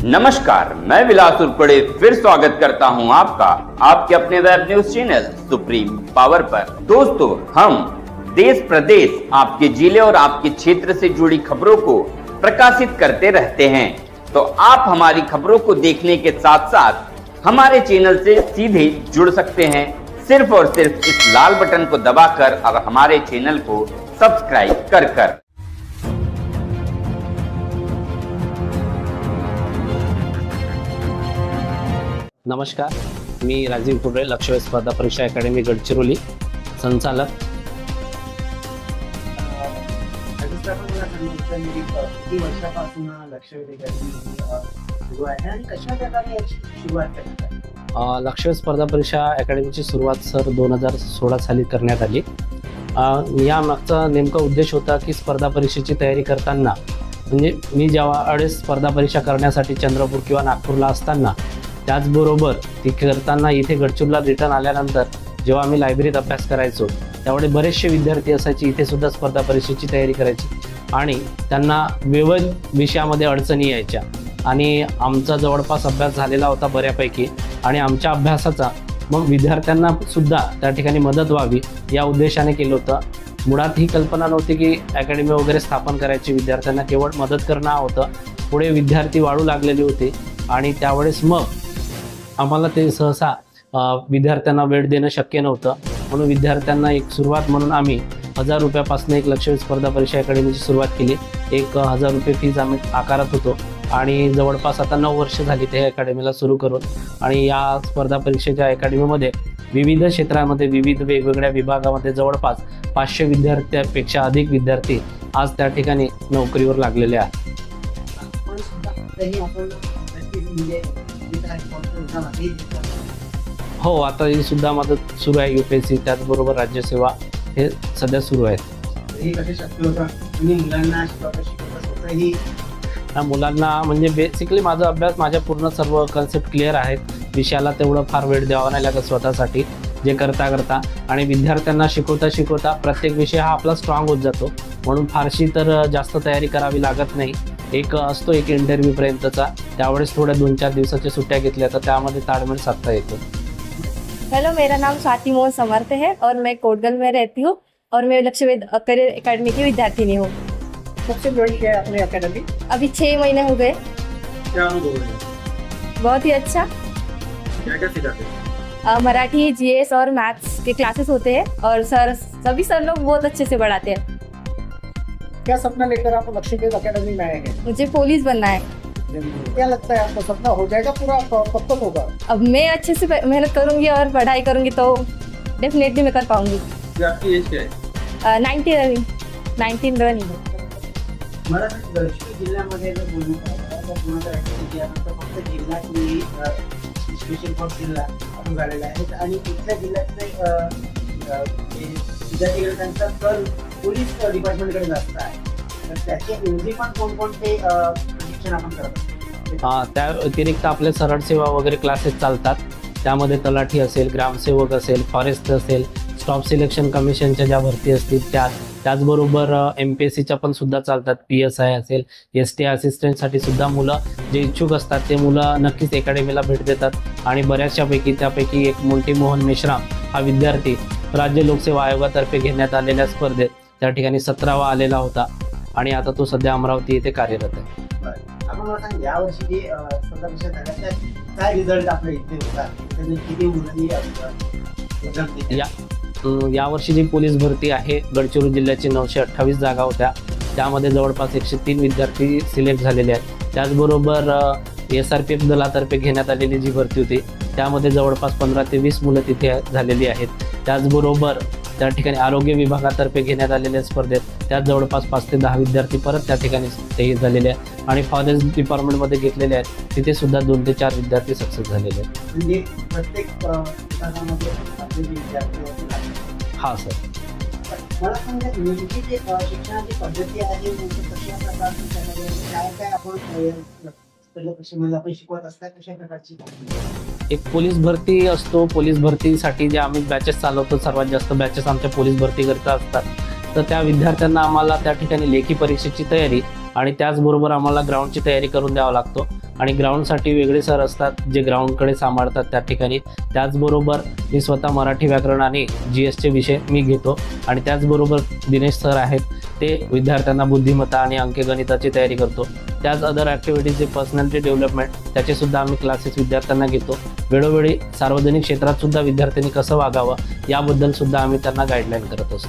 नमस्कार, मैं विलास उर्पड़े फिर स्वागत करता हूं आपका आपके अपने web news channel supreme power पर। दोस्तों, हम देश प्रदेश, आपके जिले और आपके क्षेत्र से जुड़ी खबरों को प्रकाशित करते रहते हैं। तो आप हमारी खबरों को देखने के साथ साथ हमारे चैनल से सीधे जुड़ सकते हैं, सिर्फ और सिर्फ इस लाल बटन को दबाकर और हमारे चैनल को सब्सक्राइब कर। नमस्कार, मी राजीव कुबरे, लक्षवेध स्पर्धा परीक्षा अकॅडमी गडचिरोली संचालक। लक्षवेध स्पर्धा परीक्षा अकॅडमीची सुरुवात सर 2016 साली करण्यात आली। या मागचा नेमका उद्देश होता की स्पर्धा परीक्षेची तयारी करताना, म्हणजे मी जेव्हा अडेच स्पर्धा परीक्षा करण्यासाठी चंद्रपूर किंवा नागपूरला असताना, त्याचबरोबर ती करताना इथे गडचिरोलीला रिटर्न आल्यानंतर जेव्हा आम्ही लायब्ररीत अभ्यास करायचो त्यावेळी बरेचसे विद्यार्थी असायचे इथे सुद्धा स्पर्धा परीक्षेची तयारी करायची आणि त्यांना विविध विषयामध्ये अडचणी यायच्या आणि आमचा जवळपास अभ्यास झालेला होता बऱ्यापैकी आणि आमच्या अभ्यासाचा मग विद्यार्थ्यांना सुद्धा त्या ठिकाणी मदत व्हावी या उद्देशाने केलं होतं। मुळात ही कल्पना नव्हती की अकॅडमी वगैरे स्थापन करायची, विद्यार्थ्यांना केवळ मदत करणं होतं। पुढे विद्यार्थी वाढू लागलेले होते आणि त्यावेळेस मग आम्हाला ते सहसा विद्यार्थ्यांना वेळ देणं शक्य नव्हतं, म्हणून विद्यार्थ्यांना एक सुरुवात म्हणून आम्ही 1000 रुपयापासून एक लक्षवेध स्पर्धा परीक्षा अकॅडमीची सुरुवात केली। 1000 रुपये फीज आम्ही आकारत होतो आणि जवळपास आता 9 वर्ष झाली ते अकॅडमीला सुरू करून। आणि या स्पर्धा परीक्षेच्या अकॅडमीमध्ये विविध क्षेत्रामध्ये विविध वेगवेगळ्या विभागामध्ये जवळपास 500 विद्यार्थ्यांपेक्षा अधिक विद्यार्थी आज त्या ठिकाणी नोकरीवर लागलेले आहेत। हो, आता ही सुद्धा मदत सुरू आहे। UPSC त्याचबरोबर राज्यसेवा हे सध्या सुरू आहेत। मुलांना म्हणजे बेसिकली माझा अभ्यास, माझ्या पूर्ण सर्व कन्सेप्ट क्लिअर आहेत, विषयाला तेवढं फार वेळ द्यावा नाही लागत स्वतःसाठी जे करता आणि विद्यार्थ्यांना शिकवता प्रत्येक विषय हा आपला स्ट्रॉंग होत जातो, म्हणून फारशी तर जास्त तयारी करावी लागत नाही। एक असतो एक इंटरव्ह्यू पर्यंतचा, त्यावेळेस थोड्या 2-4 दिवसाच्या सुट्ट्या घेतल्या तर त्यामध्ये ताळमेळ साधता येतो। हेलो, मेरा नाम स्वाति मोहन समर्थ है और मैं कोटगल में रहती हूँ और मैं लक्षवेध करियर एकेडमी की विद्यार्थिनी हूँ। सबसे ज्वाइन किया है आपने एकेडमी? अभी 6 महीने हो गए। क्या अनुभव है? बहुत ही अच्छा। क्या सिखाते हैं? मराठी, GS और मैथ्स के क्लासेस होते हैं और सभी सर लोग बहुत अच्छे से पढ़ाते हैं। क्या सपना लेकर आप लक्षवेध एकेडमी में आए हैं? मुझे पुलिस बनना है। क्या लगता है आपको सपना हो जाएगा पूरा? कब तक होगा? अब मैं अच्छे से मेहनत करूंगी और पढ़ाई करूंगी तो डेफिनेटली मैं कर पाऊंगी। आपकी एज क्या है? 19 रनिंग। गडचिरोली जिल्ह्यामध्ये जर बोलू फक्त जिल्हा की स्पेशल फॉर जिल्हा आपण झालेला आहे आणि इथल्या जिल्ह्यातले विद्यार्थी त्यांचा कल पोलीस डिपार्टमेंटकडे जास्त आहे, तर त्याचे नियोजन पण कोणकोणते प्रशिक्षण आपण करतो? त्या व्यतिरिक्त आपले सरळ सेवा वगैरे क्लासेस चालतात, त्यामध्ये तलाठी असेल, ग्रामसेवक असेल, फॉरेस्ट असेल, स्टॉफ सिलेक्शन कमिशनच्या ज्या भरती असतील त्याचबरोबर MPSCच्या पण सुद्धा चालतात। PSI असेल, ST असिस्टंटसाठी सुद्धा मुलं जे इच्छुक असतात ते मुलं नक्कीच अकॅडमीला भेट देतात आणि बऱ्याचशापैकी त्यापैकी एक मोंटी मोहन मेश्राम हा विद्यार्थी राज्य लोकसेवा आयोगातर्फे घेण्यात आलेल्या स्पर्धेत त्या ठिकाणी 17वा आलेला होता आणि आता तो सध्या अमरावती येथे कार्यरत आहे। आपण मला सांग, यावर्षी जे स्पर्धा परीक्षा झाल्या काय रिझल्ट आपल्या इथे होता? किती मुलांनी यावर्षी जी पोलीस भरती आहे गडचिरोली जिल्ह्याची 928 जागा होत्या, त्यामध्ये जवळपास 103 विद्यार्थी सिलेक्ट झालेले आहेत। त्याचबरोबर SRPF दलातर्फे घेण्यात आलेली जी भरती होती त्यामध्ये जवळपास 15 ते 20 मुलं तिथे झालेली आहेत। त्याचबरोबर त्या ठिकाणी आरोग्य विभागातर्फे घेण्यात आलेल्या स्पर्धेत त्यात जवळपास 5 ते 10 विद्यार्थी परत त्या ठिकाणी ते झालेले आहेत आणि फॉरेस्ट डिपार्टमेंटमध्ये घेतलेले आहेत, तिथे सुद्धा 2 ते 4 विद्यार्थी सक्सेस झालेले आहेत। म्हणजे प्रत्येक विभागामध्ये आपले विद्यार्थी? हां सर। मला सांगा, नेमकी जे शिक्षणाची पद्धती आहे कशा प्रकारची, काय आपण आपण शिकवत असतात, कशा प्रकारची? एक पोलीस भरती असतो, पोलीस भरतीसाठी जे आम्ही बॅचेस चालवतो, सर्वात जास्त बॅचेस आमच्या पोलीस भरती करता असतात, तर त्या विद्यार्थ्यांना आम्हाला त्या ठिकाणी लेखी परीक्षेची तयारी आणि त्याचबरोबर आम्हाला ग्राउंडची तयारी करून द्यावा लागतो। आणि ग्राउंडसाठी वेगळे सर असतात जे ग्राउंडकडे सांभाळतात त्या ठिकाणी. त्याचबरोबर मी स्वतः मराठी व्याकरण आणि GSचे विषय मी घेतो आणि त्याचबरोबर दिनेश सर आहेत ते विद्यार्थ्यांना बुद्धिमत्ता आणि अंकगणिताची तयारी करतो. त्याच अदर ॲक्टिव्हिटीज जे पर्सनॅलिटी डेव्हलपमेंट त्याचेसुद्धा आम्ही क्लासेस विद्यार्थ्यांना घेतो. वेळोवेळी सार्वजनिक क्षेत्रात सुद्धा विद्यार्थ्यांनी कसं वागावं याबद्दल सुद्धा आम्ही त्यांना गाईडलाईन करत असतो.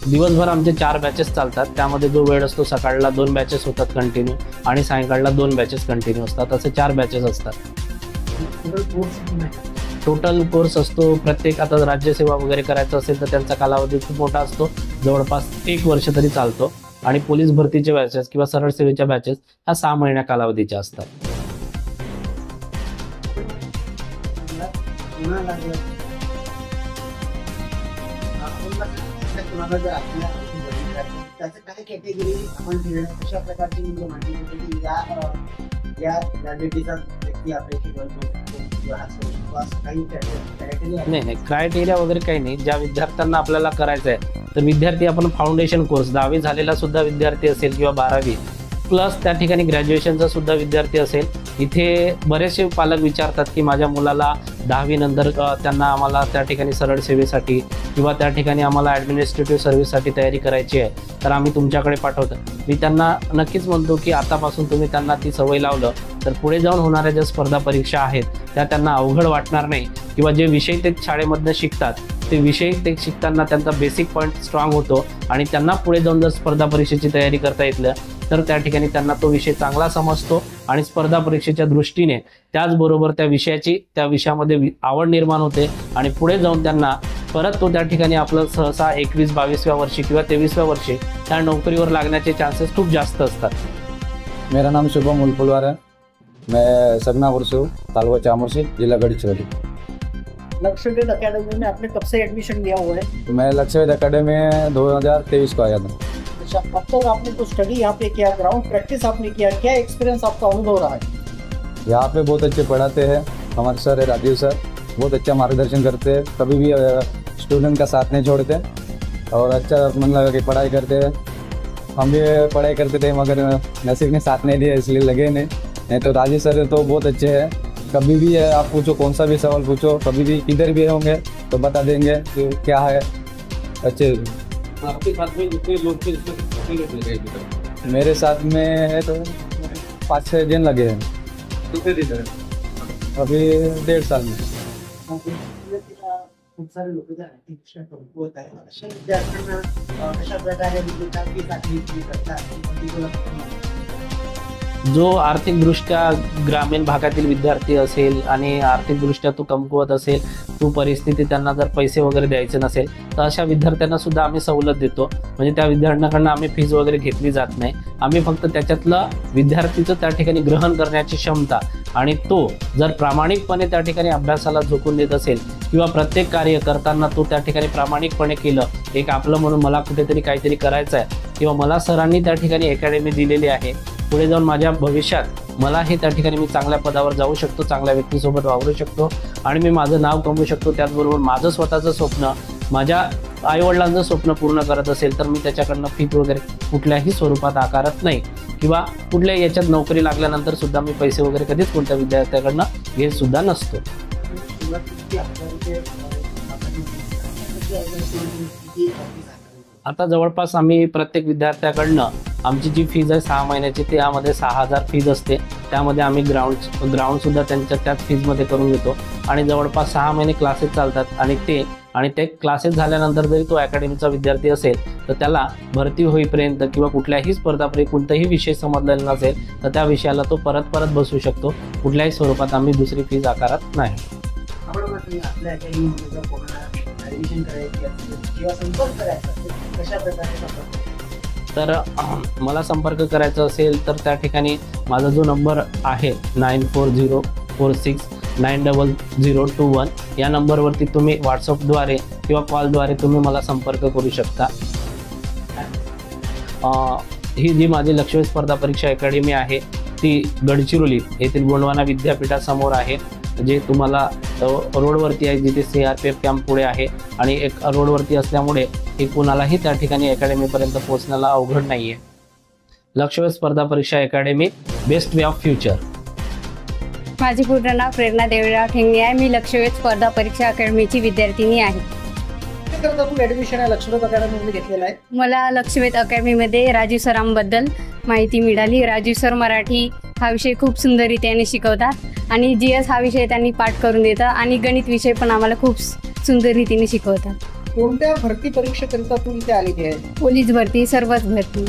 दिवसभर आमचे 4 बॅचेस चालतात. त्यामध्ये जो वेळ असतो सकाळला 2 बॅचेस होतात कंटिन्यू आणि सायंकाळला 2 बॅचेस कंटिन्यू असतात. असे 4 बॅचेस असतात. टोटल कोर्स असतो प्रत्येक, आता राज्यसेवा वगैरे करायचं असेल तर त्यांचा कालावधी खूप मोठा असतो, जवळपास 1 वर्ष तरी चालतो. आणि पोलीस भरतीचे बॅचेस किंवा सरळ सेवेच्या बॅचेस ह्या 6 महिन्या कालावधीच्या असतात. त्याचं काय कॅटेगरी आपण दिलं, कशा प्रकारची मुलं माहिती की या डेटीचा व्यक्ती आपल्याशी नाही, क्रायटेरिया वगैरे काही नाही. ज्या विद्यार्थ्यांना आपल्याला करायचं आहे तर विद्यार्थी आपण फाउंडेशन कोर्स 10वी झालेला सुद्धा विद्यार्थी असेल किंवा 12वी प्लस त्या ठिकाणी ग्रॅज्युएशनचा सुद्धा विद्यार्थी असेल. इथे बरेचसे पालक विचारतात की माझ्या मुलाला 10वी नंतर त्यांना आम्हाला त्या ठिकाणी सरळ सेवेसाठी किंवा त्या ठिकाणी आम्हाला ॲडमिनिस्ट्रेटिव्ह सर्व्हिससाठी तयारी करायची आहे तर आम्ही तुमच्याकडे पाठवतो. मी त्यांना नक्कीच म्हणतो की आतापासून तुम्ही त्यांना ती सवय लावलं तर पुढे जाऊन होणाऱ्या ज्या स्पर्धा परीक्षा आहेत त्या त्यांना अवघड वाटणार नाही किंवा जे विषय ते शाळेमधनं शिकतात ते विषय ते शिकताना त्यांचा बेसिक पॉईंट स्ट्रॉंग होतो आणि त्यांना पुढे जाऊन जर स्पर्धा परीक्षेची तयारी करता येतलं तर त्या ठिकाणी त्यांना तो विषय चांगला समजतो आणि स्पर्धा परीक्षेच्या दृष्टीने त्याचबरोबर त्या विषयामध्ये आवड निर्माण होते आणि पुढे जाऊन त्यांना परत तो त्या ठिकाणी आपलं सहसा 21-22व्या वर्षी किंवा 23व्या वर्षी त्या नोकरीवर लागण्याचे चान्सेस खूप जास्त असतात. मेरा नाम शुभम उलपुलवार है. मैं सगनापुर से हूँ, तालुका चामरसी, जिला गढ़चिरौली. लक्ष्यवेध अकेडमी में आपने कब से एडमिशन लिया हुआ है? मैं लक्ष्यवेध अकेडमी में 2023 को आया था. अच्छा, अब तक आपने तो स्टडी यहाँ पे किया, ग्राउंड प्रैक्टिस आपने किया, क्या एक्सपीरियंस आपका अनुभव रहा है? यहाँ पे बहुत अच्छे पढ़ाते हैं. हमारे सर है राजीव सर, बहुत अच्छा मार्गदर्शन करते हैं, कभी भी स्टूडेंट का साथ नहीं छोड़ते और अच्छा मन लगा कि पढ़ाई करते हैं. हम भी पढ़ाई करते थे मगर नसीब ने साथ नहीं दिया इसलिए लगे नहीं तो राजीव सर तो बहुत अच्छे हैं. कभी भी आप पूछो, कौन सा भी सवाल पूछो, कभी भी किधर भी होंगे तो बता देंगे कि क्या है. अच्छे आपके साथ में जितने लोग थे मेरे साथ में है तो 5-6 दिन लगे हैं. अभी 1.5 साल में. खूप सारे लोक होत आहे अशा विद्यार्थ्यांना कशा प्रकारे करतात. जो आर्थिकदृष्ट्या ग्रामीण भागातील विद्यार्थी असेल आणि आर्थिकदृष्ट्या तो कमकुवत असेल, तो परिस्थिती त्यांना जर पैसे वगैरे द्यायचे नसेल तर अशा विद्यार्थ्यांना सुद्धा आम्ही सवलत देतो. म्हणजे त्या विद्यार्थ्यांकडून आम्ही फीज वगैरे घेतली जात नाही. आम्ही फक्त त्याच्यातलं विद्यार्थीचं त्या ठिकाणी ग्रहण करण्याची क्षमता आणि तो जर प्रामाणिकपणे त्या ठिकाणी अभ्यासाला झोकून देत असेल किंवा प्रत्येक कार्य करताना तो त्या ठिकाणी प्रामाणिकपणे केलं, एक आपलं म्हणून मला कुठेतरी काहीतरी करायचं आहे किंवा मला सरांनी त्या ठिकाणी अकॅडमी दिलेली आहे, पुढे जाऊन माझ्या भविष्यात मला हे त्या ठिकाणी मी चांगल्या पदावर जाऊ शकतो, चांगल्या व्यक्तीसोबत वावरू शकतो आणि मी माझं नाव कमवू शकतो. त्याचबरोबर माझं स्वतःचं स्वप्न, माझ्या आईवडिलांचं स्वप्न पूर्ण करत असेल तर मी त्याच्याकडनं फी वगैरे कुठल्याही स्वरूपात आकारत नाही किंवा कुठल्याही याच्यात नोकरी लागल्यानंतर सुद्धा मी पैसे वगैरे कधीच कोणत्या विद्यार्थ्याकडनं घेत सुद्धा नसतो. आता जवळपास आम्ही प्रत्येक विद्यार्थ्याकडनं आमची जी फीज आहे 6 महिन्याची त्यामध्ये 6,000 फीज असते. त्यामध्ये आम्ही ग्राउंडसुद्धा त्यांच्या त्याच फीजमध्ये करून घेतो आणि जवळपास 6 महिने क्लासेस चालतात आणि ते क्लासेस झाल्यानंतर जरी तो अकॅडमीचा विद्यार्थी असेल तर त्याला भरती होईपर्यंत किंवा कुठल्याही स्पर्धा कोणताही विषय समजलेला नसेल तर त्या विषयाला तो परत बसू शकतो. कुठल्याही स्वरूपात आम्ही दुसरी फीज आकारत नाही. आपल्या अकॅडमीमध्ये जर कोणाला ॲडमिशन करायची असेल किंवा संपर्क करायचा असेल कशा प्रकारे संपर्क? तर मला संपर्क करायचा असेल तर त्या ठिकाणी माझा जो नंबर आहे 9404690021 या नंबरवरती तुम्ही व्हॉट्सअपद्वारे किंवा कॉलद्वारे तुम्ही मला संपर्क करू शकता. ही जी माझी लक्ष्यवेध स्पर्धा परीक्षा अकॅडमी आहे ती गडचिरोली येथील गोंडवाना विद्यापीठासमोर आहे, जे तुम्हाला रोडवरती आहे, जिथे CRPF कॅम्प पुढे आहे आणि एक रोडवरती असल्यामुळे हे कुणालाही त्या ठिकाणी अकॅडमीपर्यंत पोहोचण्याला अवघड नाही आहे. लक्षवेध स्पर्धा परीक्षा academy, best way of future. माझे पूर्ण नाव प्रेरणा देवराव ठेंगणे आहे. मी लक्षवेध स्पर्धा परीक्षा अकॅडमीची विद्यार्थिनी आहे. करता तू ऍडमिशन आहे लक्षवेध अकॅडमीमध्ये घेतलेला आहे. मला लक्षवेध अकॅडमीमध्ये राजीव सरांबद्दल माहिती मिळाली. राजीव सर मराठी हा विषय खूप सुंदररीत्याने शिकवतात आणि GS हा विषय त्यांनी पाठ करून देतात आणि गणित विषय पण आम्हाला खूप सुंदर रीतीने शिकवतात. कोणत्या भरती परीक्षेकरिता तू इथे आलेली आहे? पोलीस भरती, सर्वच भरती.